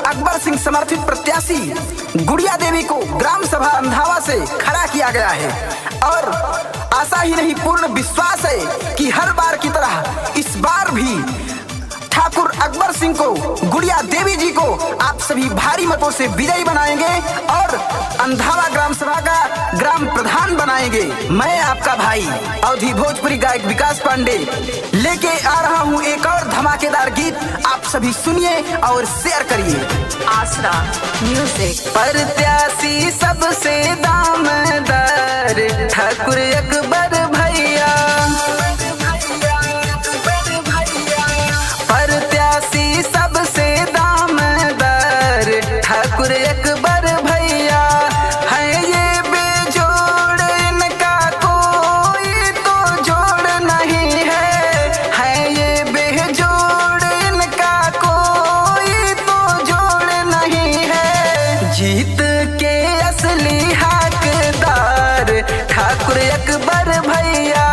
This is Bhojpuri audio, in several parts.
अकबर सिंह समर्थित प्रत्याशी गुड़िया देवी को ग्राम सभा अंधावा से खड़ा किया गया है और आशा ही नहीं पूर्ण विश्वास है कि हर बार की तरह इस बार भी ठाकुर अकबर सिंह को गुड़िया देवी जी को आप सभी भारी मतों से विजयी बनाएंगे और अंधावा ग्राम सभा का ग्राम प्रधान बनाएंगे। मैं आपका भाई अवधि भोजपुरी गायक विकास पांडे लेके आ रहा हूँ एक और धमाकेदार गीत, आप सभी सुनिए और शेयर करिए। आसरा म्यूजिक। प्रत्याशी सबसे दामदार ठाकुर अकबर भैया, प्रत्याशी सबसे दामदार ठाकुर अकबर भैया, है ये बेजोड़ इनका कोई तो जोड़ नहीं है ये बेजोड़ इनका कोई तो जोड़ नहीं है। जीत के असली हकदार ठाकुर अकबर भैया,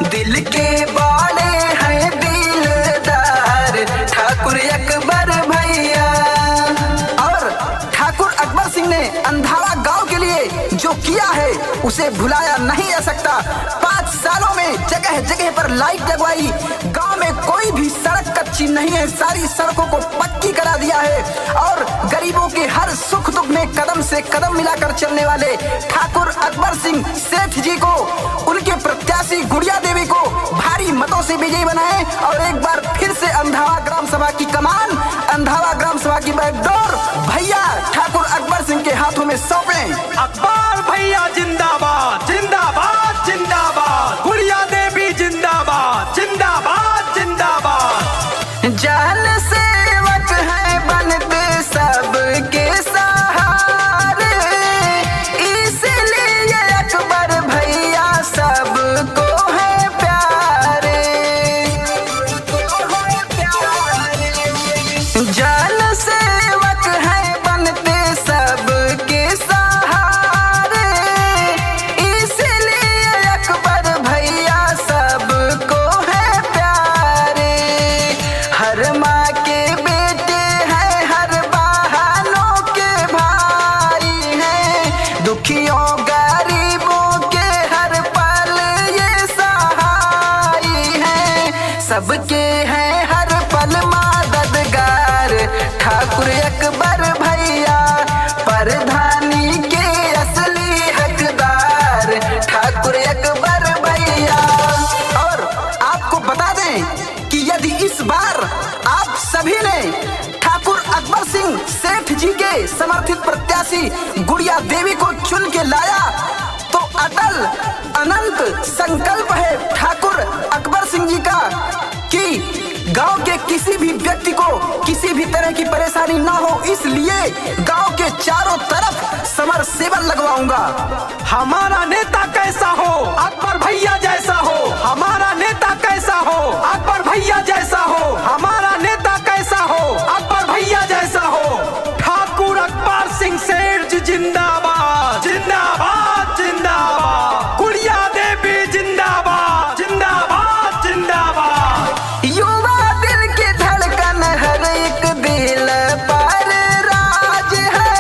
दिल के बाले हैं दिलदार ठाकुर अकबर भैया। और ठाकुर अकबर सिंह ने अंधावा गांव के लिए जो किया है उसे भुलाया नहीं जा सकता। 5 सालों में जगह जगह पर लाइट लगवाई, गांव में कोई भी सड़क कच्ची नहीं है, सारी सड़कों को पक्की करा दिया है और गरीबों के हर सुख दुख में कदम से कदम मिलाकर चलने वाले ठाकुर अकबर सिंह सेठ जी को, उनके प्रत्याशी गुड़िया देवी को भारी मतों से विजयी बनाए और एक बार फिर से अंधावा ग्राम सभा की कमान, अंधावा ग्राम सभा की बैकडोर भैया ठाकुर अकबर सिंह के हाथों में सौंपें। अकबर भैया जिंदाबाद जिंदाबाद जिंदाबाद, गुड़िया देवी जिंदाबाद जिंदाबाद जिंदाबाद। जन सेवक है बनते सबके सहारे, इसलिए अकबर भैया सबको है प्यारे। जन सेवक है बनते सबके सहारे, इसलिए अकबर भैया सबको है प्यारे। हर माँ के बेटे हैं, हर बहनों के भाई हैं, दुखियों गरीबों के हर पल ये सहाय हैं, सबके हैं हर पल मददगार ठाकुर अकबर भैया, प्रधानी के असली हकदार ठाकुर अकबर भैया। और आपको बता दें कि यदि इस बार आप सभी ने ठाकुर अकबर सिंह सेठ जी के समर्थित प्रत्याशी गुड़िया देवी को चुन के लाया तो अटल अनंत संकल्प है ठाकुर अकबर सिंह जी का कि गांव के किसी भी व्यक्ति को किसी भी तरह की परेशानी ना हो, इसलिए गांव के चारों तरफ समर सेवन लगवाऊंगा। हमारा नेता कैसा हो अकबर भैया जैसा हो, हमारा नेता कैसा हो अकबर भैया जैसा हो, हमारा नेता कैसा हो अकबर भैया जैसा हो। ठाकुर अकबर सिंह सेठ जिंदाबाद जिंदाबाद जिंदाबाद, गुड़िया देवी जिंदाबाद जिंदाबाद जिंदाबाद। युवा दिल की धड़कन हर एक दिल पर राज है,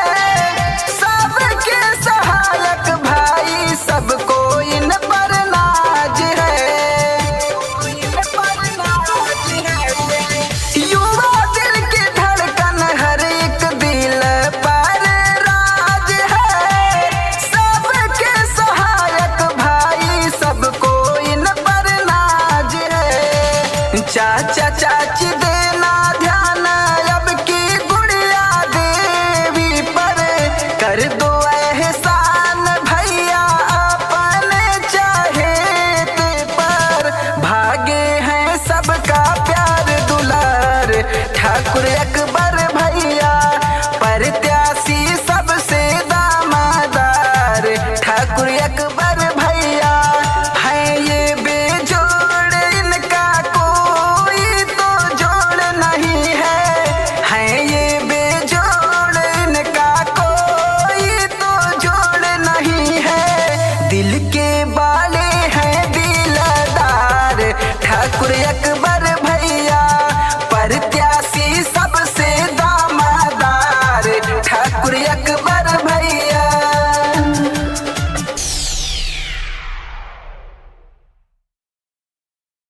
सबके सहायक भाई सबको इन पर नाज है। युवा दिल की धड़कन हर एक दिल पर राज है, सबके सहायक भाई सबको इन पर नाज है। चाचा चाची देना ध्यान अब की गुड़िया देवी पर, कर दो एहसान भैया अपने चहेते पर, भागे हैं सबका प्यार दुलार ठाकुर अकबर भैया, प्रत्याशी सबसे दामदार ठाकुर अकबर भैया, है ये बेजोड़ इनका कोई तो जोड़ नहीं है ये बेजोड़ इनका कोई तो जोड़ नहीं है। दिल